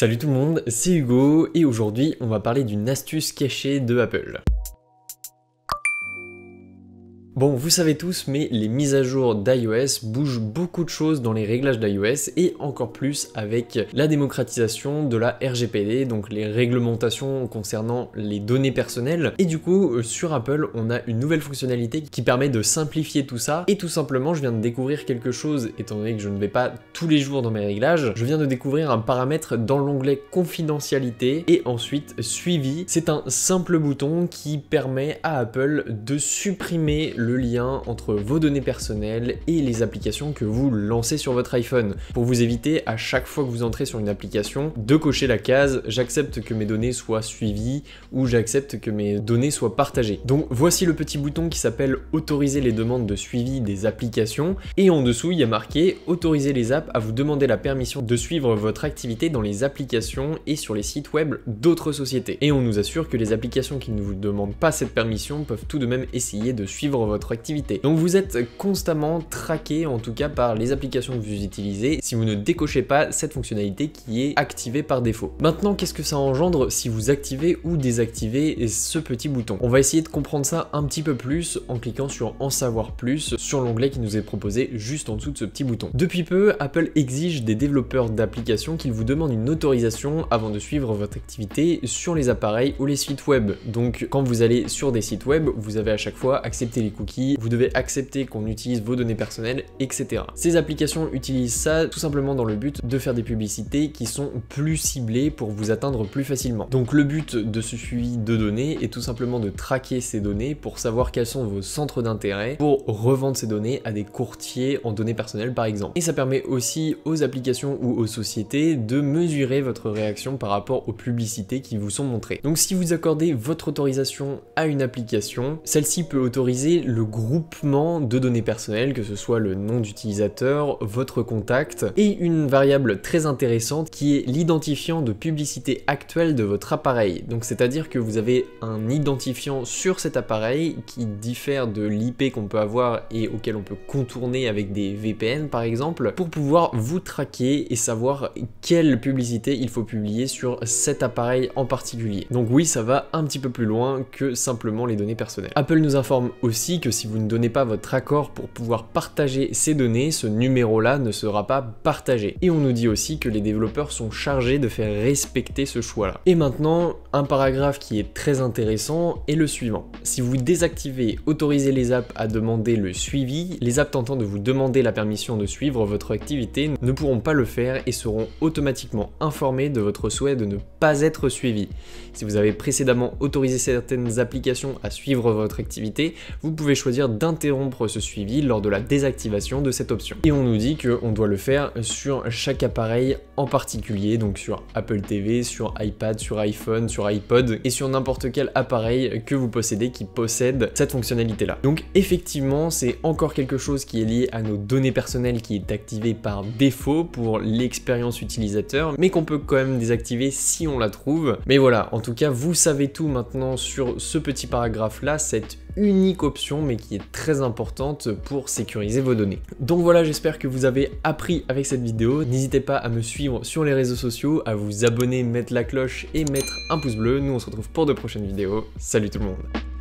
Salut tout le monde, c'est Hugo et aujourd'hui on va parler d'une astuce cachée de Apple. Bon, vous savez tous, mais les mises à jour d'iOS bougent beaucoup de choses dans les réglages d'iOS et encore plus avec la démocratisation de la RGPD, donc les réglementations concernant les données personnelles. Et du coup, sur Apple, on a une nouvelle fonctionnalité qui permet de simplifier tout ça. Et tout simplement, je viens de découvrir quelque chose, étant donné que je ne vais pas tous les jours dans mes réglages, je viens de découvrir un paramètre dans l'onglet confidentialité et ensuite suivi. C'est un simple bouton qui permet à Apple de supprimer le lien entre vos données personnelles et les applications que vous lancez sur votre iPhone, pour vous éviter à chaque fois que vous entrez sur une application de cocher la case « J'accepte que mes données soient suivies » ou « J'accepte que mes données soient partagées ». Donc voici le petit bouton qui s'appelle « Autoriser les demandes de suivi des applications » et en dessous il y a marqué « Autoriser les apps à vous demander la permission de suivre votre activité dans les applications et sur les sites web d'autres sociétés ». Et on nous assure que les applications qui ne vous demandent pas cette permission peuvent tout de même essayer de suivre votre activité. Donc vous êtes constamment traqué, en tout cas par les applications que vous utilisez, si vous ne décochez pas cette fonctionnalité qui est activée par défaut. Maintenant, qu'est-ce que ça engendre si vous activez ou désactivez ce petit bouton? On va essayer de comprendre ça un petit peu plus en cliquant sur En savoir plus sur l'onglet qui nous est proposé juste en dessous de ce petit bouton. Depuis peu, Apple exige des développeurs d'applications qu'ils vous demandent une autorisation avant de suivre votre activité sur les appareils ou les sites web. Donc quand vous allez sur des sites web, vous avez à chaque fois accepté les cookies, vous devez accepter qu'on utilise vos données personnelles, etc. Ces applications utilisent ça tout simplement dans le but de faire des publicités qui sont plus ciblées pour vous atteindre plus facilement. Donc le but de ce suivi de données est tout simplement de traquer ces données pour savoir quels sont vos centres d'intérêt, pour revendre ces données à des courtiers en données personnelles par exemple. Et ça permet aussi aux applications ou aux sociétés de mesurer votre réaction par rapport aux publicités qui vous sont montrées. Donc si vous accordez votre autorisation à une application, celle-ci peut autoriser le groupement de données personnelles, que ce soit le nom d'utilisateur, votre contact, et une variable très intéressante qui est l'identifiant de publicité actuelle de votre appareil. Donc c'est-à-dire que vous avez un identifiant sur cet appareil qui diffère de l'IP qu'on peut avoir et auquel on peut contourner avec des VPN par exemple, pour pouvoir vous traquer et savoir quelle publicité il faut publier sur cet appareil en particulier. Donc oui, ça va un petit peu plus loin que simplement les données personnelles. Apple nous informe aussi que si vous ne donnez pas votre accord pour pouvoir partager ces données, ce numéro-là ne sera pas partagé. Et on nous dit aussi que les développeurs sont chargés de faire respecter ce choix-là. Et maintenant, un paragraphe qui est très intéressant est le suivant. Si vous désactivez « Autoriser les apps à demander le suivi », les apps tentant de vous demander la permission de suivre votre activité ne pourront pas le faire et seront automatiquement informés de votre souhait de ne pas être suivi. Si vous avez précédemment autorisé certaines applications à suivre votre activité, vous pouvez choisir d'interrompre ce suivi lors de la désactivation de cette option. Et on nous dit qu'on doit le faire sur chaque appareil en particulier, donc sur Apple TV, sur iPad, sur iPhone, sur iPod et sur n'importe quel appareil que vous possédez qui possède cette fonctionnalité-là. Donc effectivement, c'est encore quelque chose qui est lié à nos données personnelles qui est activé par défaut pour l'expérience utilisateur, mais qu'on peut quand même désactiver si on la trouve. Mais voilà, en tout cas, vous savez tout maintenant sur ce petit paragraphe-là, cette unique option mais qui est très importante pour sécuriser vos données. Donc voilà, j'espère que vous avez appris avec cette vidéo. N'hésitez pas à me suivre sur les réseaux sociaux, à vous abonner, mettre la cloche et mettre un pouce bleu. Nous on se retrouve pour de prochaines vidéos. Salut tout le monde!